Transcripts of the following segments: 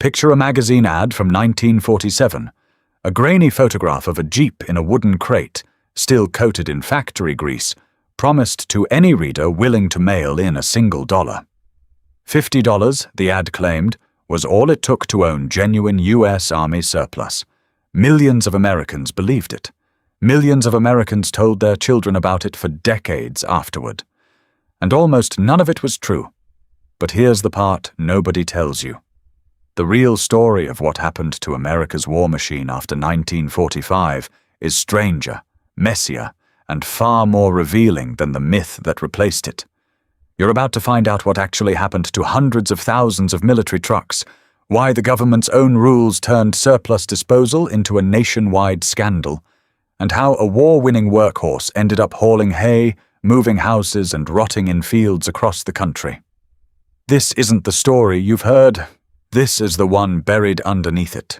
Picture a magazine ad from 1947, a grainy photograph of a Jeep in a wooden crate, still coated in factory grease, promised to any reader willing to mail in a single dollar. $50, the ad claimed, was all it took to own genuine U.S. Army surplus. Millions of Americans believed it. Millions of Americans told their children about it for decades afterward. And almost none of it was true. But here's the part nobody tells you. The real story of what happened to America's war machine after 1945 is stranger, messier, and far more revealing than the myth that replaced it. You're about to find out what actually happened to hundreds of thousands of military trucks, why the government's own rules turned surplus disposal into a nationwide scandal, and how a war-winning workhorse ended up hauling hay, moving houses, and rotting in fields across the country. This isn't the story you've heard. This is the one buried underneath it.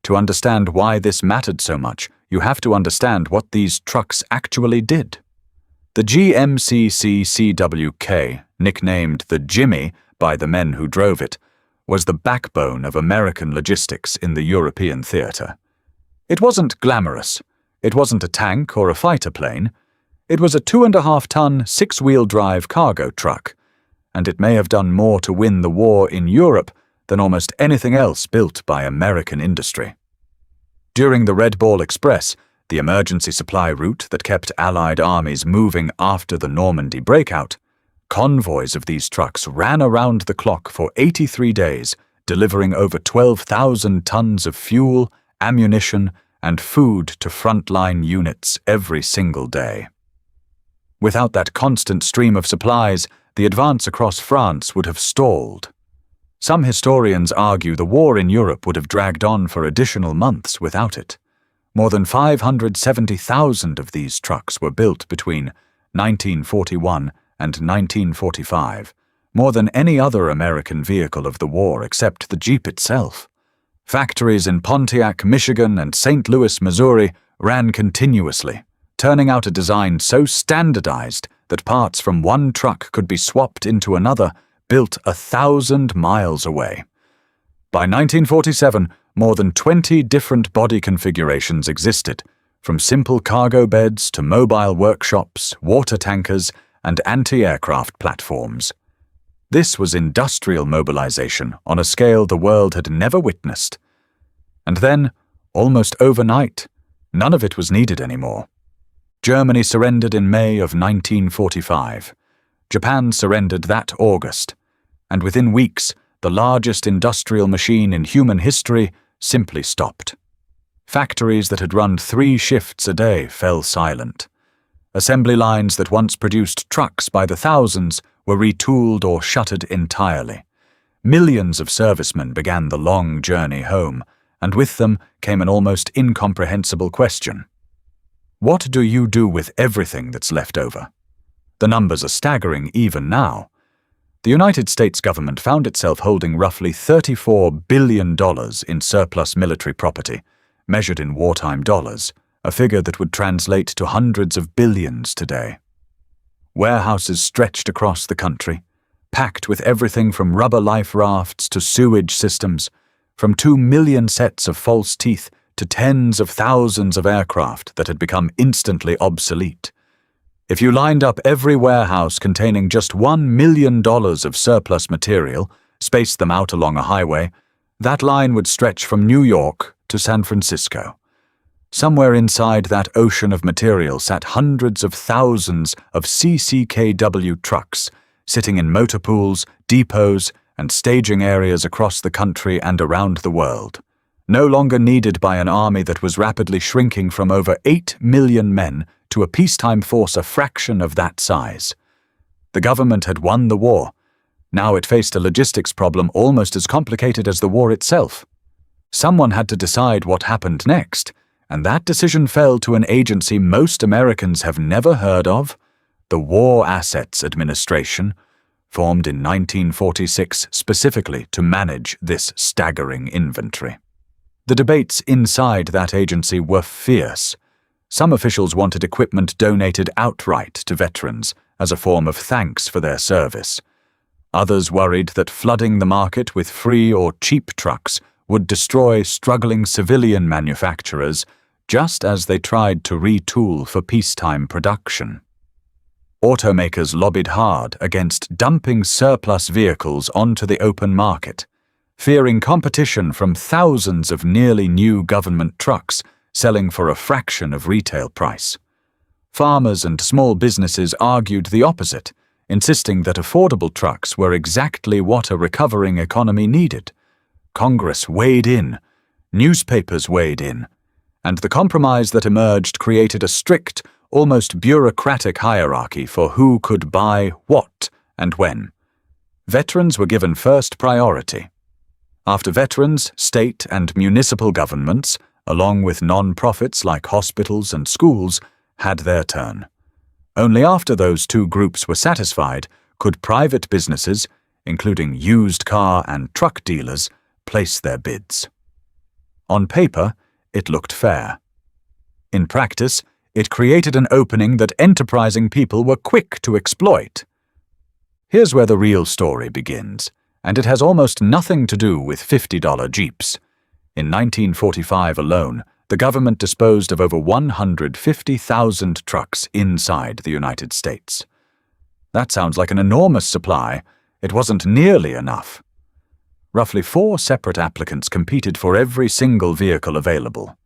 To understand why this mattered so much, you have to understand what these trucks actually did. The CCKW, nicknamed the Jimmy by the men who drove it, was the backbone of American logistics in the European theater. It wasn't glamorous. It wasn't a tank or a fighter plane. It was a 2.5-ton, 6-wheel drive cargo truck, and it may have done more to win the war in Europe than almost anything else built by American industry. During the Red Ball Express, the emergency supply route that kept Allied armies moving after the Normandy breakout, convoys of these trucks ran around the clock for 83 days, delivering over 12,000 tons of fuel, ammunition, and food to frontline units every single day. Without that constant stream of supplies, the advance across France would have stalled. Some historians argue the war in Europe would have dragged on for additional months without it. More than 570,000 of these trucks were built between 1941 and 1945, more than any other American vehicle of the war except the Jeep itself. Factories in Pontiac, Michigan, and St. Louis, Missouri ran continuously, turning out a design so standardized that parts from one truck could be swapped into another, built 1,000 miles away. By 1947, more than 20 different body configurations existed, from simple cargo beds to mobile workshops, water tankers, and anti-aircraft platforms. This was industrial mobilization on a scale the world had never witnessed. And then, almost overnight, none of it was needed anymore. Germany surrendered in May of 1945. Japan surrendered that August. And within weeks, the largest industrial machine in human history simply stopped. Factories that had run 3 shifts a day fell silent. Assembly lines that once produced trucks by the thousands were retooled or shuttered entirely. Millions of servicemen began the long journey home, and with them came an almost incomprehensible question. What do you do with everything that's left over? The numbers are staggering even now. The United States government found itself holding roughly $34 billion in surplus military property, measured in wartime dollars, a figure that would translate to hundreds of billions today. Warehouses stretched across the country, packed with everything from rubber life rafts to sewage systems, from 2 million sets of false teeth to tens of thousands of aircraft that had become instantly obsolete. If you lined up every warehouse containing just $1 million of surplus material, spaced them out along a highway, that line would stretch from New York to San Francisco. Somewhere inside that ocean of material sat hundreds of thousands of CCKW trucks, sitting in motor pools, depots, and staging areas across the country and around the world. No longer needed by an army that was rapidly shrinking from over 8 million men to a peacetime force a fraction of that size. The government had won the war. Now it faced a logistics problem almost as complicated as the war itself. Someone had to decide what happened next, and that decision fell to an agency most Americans have never heard of, the War Assets Administration, formed in 1946 specifically to manage this staggering inventory. The debates inside that agency were fierce. Some officials wanted equipment donated outright to veterans as a form of thanks for their service. Others worried that flooding the market with free or cheap trucks would destroy struggling civilian manufacturers just as they tried to retool for peacetime production. Automakers lobbied hard against dumping surplus vehicles onto the open market, fearing competition from thousands of nearly new government trucks selling for a fraction of retail price. Farmers and small businesses argued the opposite, insisting that affordable trucks were exactly what a recovering economy needed. Congress weighed in, newspapers weighed in, and the compromise that emerged created a strict, almost bureaucratic hierarchy for who could buy what and when. Veterans were given first priority. After veterans, state and municipal governments, along with non-profits like hospitals and schools, had their turn. Only after those two groups were satisfied could private businesses, including used car and truck dealers, place their bids. On paper, it looked fair. In practice, it created an opening that enterprising people were quick to exploit. Here's where the real story begins, and it has almost nothing to do with $50 Jeeps. In 1945 alone, the government disposed of over 150,000 trucks inside the United States. That sounds like an enormous supply. It wasn't nearly enough. Roughly 4 separate applicants competed for every single vehicle available.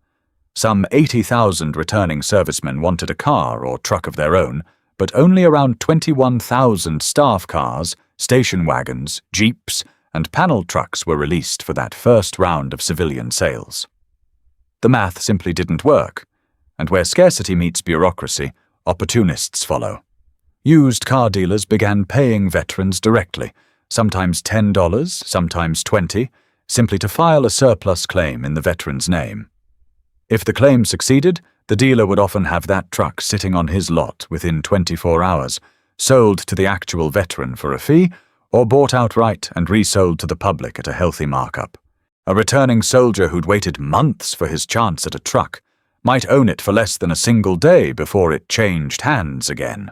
Some 80,000 returning servicemen wanted a car or truck of their own, but only around 21,000 staff cars, station wagons, jeeps, and panel trucks were released for that first round of civilian sales. The math simply didn't work, and where scarcity meets bureaucracy, opportunists follow. Used car dealers began paying veterans directly, sometimes $10, sometimes $20, simply to file a surplus claim in the veteran's name. If the claim succeeded, the dealer would often have that truck sitting on his lot within 24 hours, sold to the actual veteran for a fee, or bought outright and resold to the public at a healthy markup. A returning soldier who'd waited months for his chance at a truck might own it for less than a single day before it changed hands again.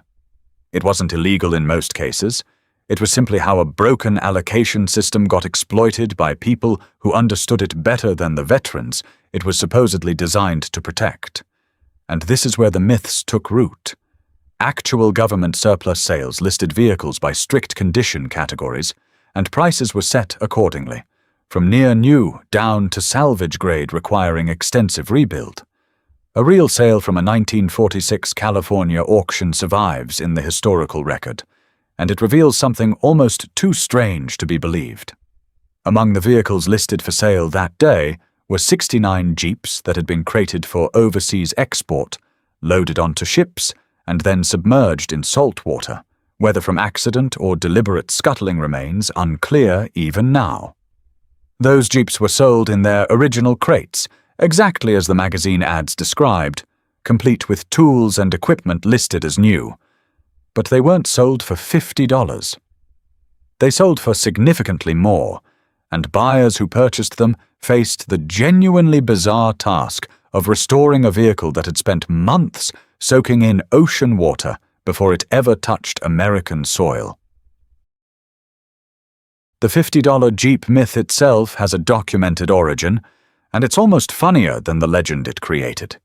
It wasn't illegal in most cases. It was simply how a broken allocation system got exploited by people who understood it better than the veterans it was supposedly designed to protect. And this is where the myths took root. Actual government surplus sales listed vehicles by strict condition categories, and prices were set accordingly, from near new down to salvage grade requiring extensive rebuild. A real sale from a 1946 California auction survives in the historical record, and it reveals something almost too strange to be believed. Among the vehicles listed for sale that day were 69 Jeeps that had been crated for overseas export, loaded onto ships, and then submerged in salt water, whether from accident or deliberate scuttling remains unclear even now. Those Jeeps were sold in their original crates, exactly as the magazine ads described, complete with tools and equipment listed as new. But they weren't sold for $50. They sold for significantly more, and buyers who purchased them faced the genuinely bizarre task of restoring a vehicle that had spent months soaking in ocean water before it ever touched American soil. The $50 Jeep myth itself has a documented origin, and it's almost funnier than the legend it created.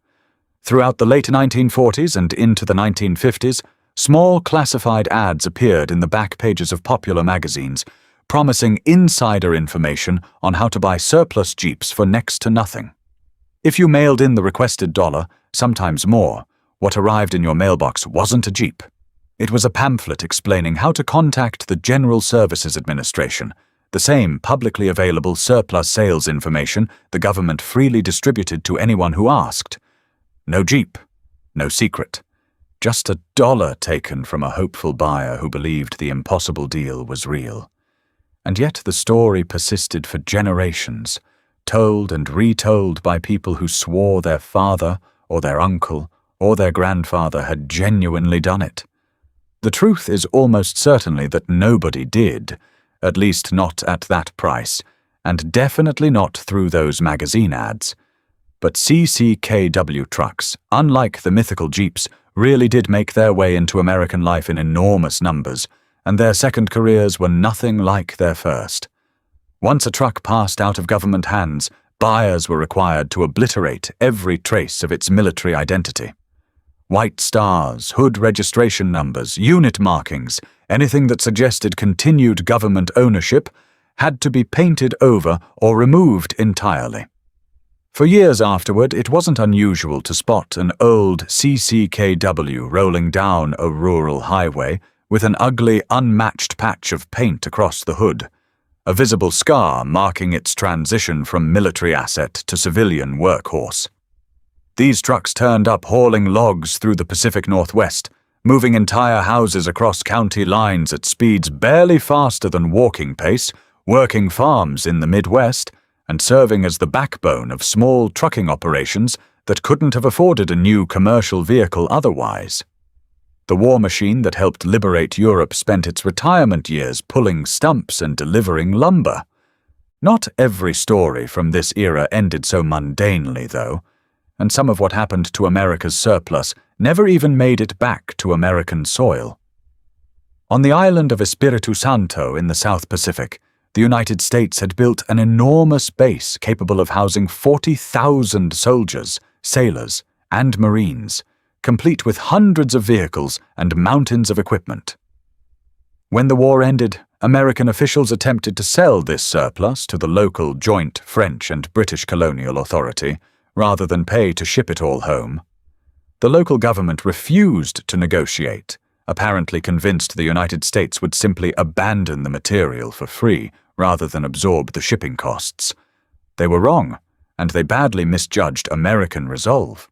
Throughout the late 1940s and into the 1950s, small classified ads appeared in the back pages of popular magazines, promising insider information on how to buy surplus Jeeps for next to nothing. If you mailed in the requested dollar, sometimes more, what arrived in your mailbox wasn't a Jeep. It was a pamphlet explaining how to contact the General Services Administration, the same publicly available surplus sales information the government freely distributed to anyone who asked. No Jeep, no secret. Just a dollar taken from a hopeful buyer who believed the impossible deal was real. And yet the story persisted for generations, told and retold by people who swore their father or their uncle or their grandfather had genuinely done it. The truth is almost certainly that nobody did, at least not at that price, and definitely not through those magazine ads. But CCKW trucks, unlike the mythical Jeeps, really did make their way into American life in enormous numbers, and their second careers were nothing like their first. Once a truck passed out of government hands, buyers were required to obliterate every trace of its military identity. White stars, hood registration numbers, unit markings, anything that suggested continued government ownership had to be painted over or removed entirely. For years afterward, it wasn't unusual to spot an old CCKW rolling down a rural highway with an ugly, unmatched patch of paint across the hood, a visible scar marking its transition from military asset to civilian workhorse. These trucks turned up hauling logs through the Pacific Northwest, moving entire houses across county lines at speeds barely faster than walking pace, working farms in the Midwest, and serving as the backbone of small trucking operations that couldn't have afforded a new commercial vehicle otherwise. The war machine that helped liberate Europe spent its retirement years pulling stumps and delivering lumber. Not every story from this era ended so mundanely, though, and some of what happened to America's surplus never even made it back to American soil. On the island of Espiritu Santo in the South Pacific, the United States had built an enormous base capable of housing 40,000 soldiers, sailors, and Marines, complete with hundreds of vehicles and mountains of equipment. When the war ended, American officials attempted to sell this surplus to the local joint French and British colonial authority, rather than pay to ship it all home. The local government refused to negotiate, apparently convinced the United States would simply abandon the material for free rather than absorb the shipping costs. They were wrong, and they badly misjudged American resolve.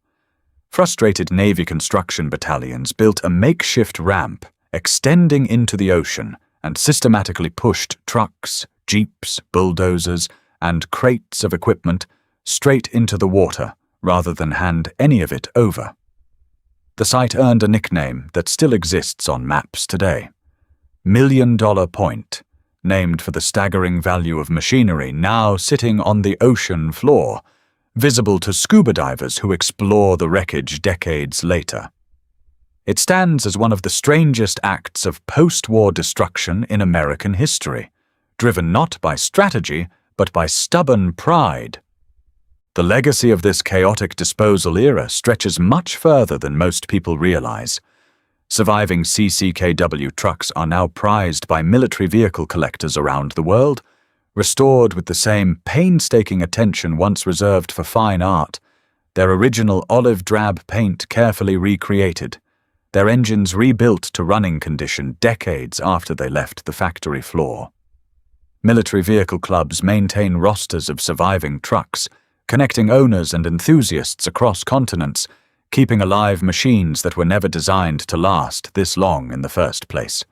Frustrated Navy construction battalions built a makeshift ramp extending into the ocean and systematically pushed trucks, jeeps, bulldozers, and crates of equipment straight into the water rather than hand any of it over. The site earned a nickname that still exists on maps today: $1 Million Point, named for the staggering value of machinery now sitting on the ocean floor, visible to scuba divers who explore the wreckage decades later. It stands as one of the strangest acts of post-war destruction in American history, driven not by strategy but by stubborn pride. The legacy of this chaotic disposal era stretches much further than most people realize. Surviving CCKW trucks are now prized by military vehicle collectors around the world, restored with the same painstaking attention once reserved for fine art, their original olive drab paint carefully recreated, their engines rebuilt to running condition decades after they left the factory floor. Military vehicle clubs maintain rosters of surviving trucks, connecting owners and enthusiasts across continents, keeping alive machines that were never designed to last this long in the first place.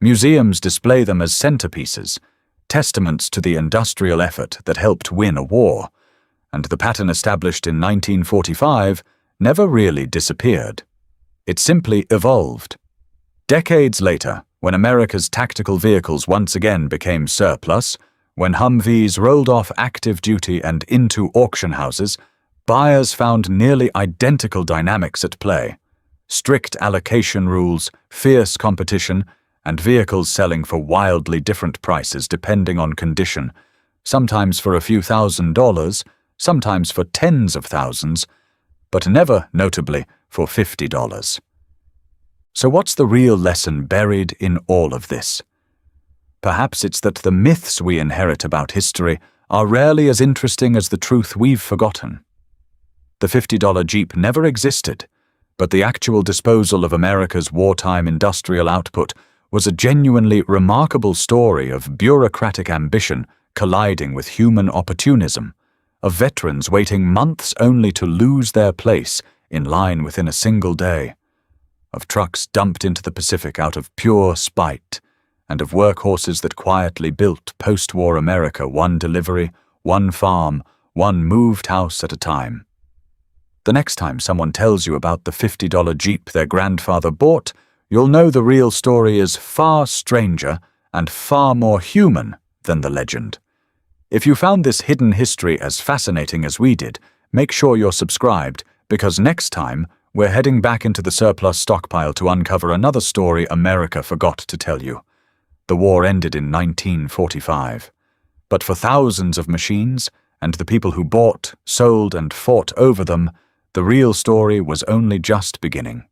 Museums display them as centerpieces, testaments to the industrial effort that helped win a war, and the pattern established in 1945 never really disappeared. It simply evolved. Decades later, when America's tactical vehicles once again became surplus, when Humvees rolled off active duty and into auction houses, buyers found nearly identical dynamics at play: strict allocation rules, fierce competition, and vehicles selling for wildly different prices depending on condition, sometimes for a few $1,000s, sometimes for tens of thousands, but never, notably, for $50. So what's the real lesson buried in all of this? Perhaps it's that the myths we inherit about history are rarely as interesting as the truth we've forgotten. The $50 Jeep never existed, but the actual disposal of America's wartime industrial output was a genuinely remarkable story of bureaucratic ambition colliding with human opportunism, of veterans waiting months only to lose their place in line within a single day, of trucks dumped into the Pacific out of pure spite, and of workhorses that quietly built post-war America one delivery, one farm, one moved house at a time. The next time someone tells you about the $50 Jeep their grandfather bought, you'll know the real story is far stranger and far more human than the legend. If you found this hidden history as fascinating as we did, make sure you're subscribed, because next time we're heading back into the surplus stockpile to uncover another story America forgot to tell you. The war ended in 1945. But for thousands of machines, and the people who bought, sold, and fought over them, the real story was only just beginning.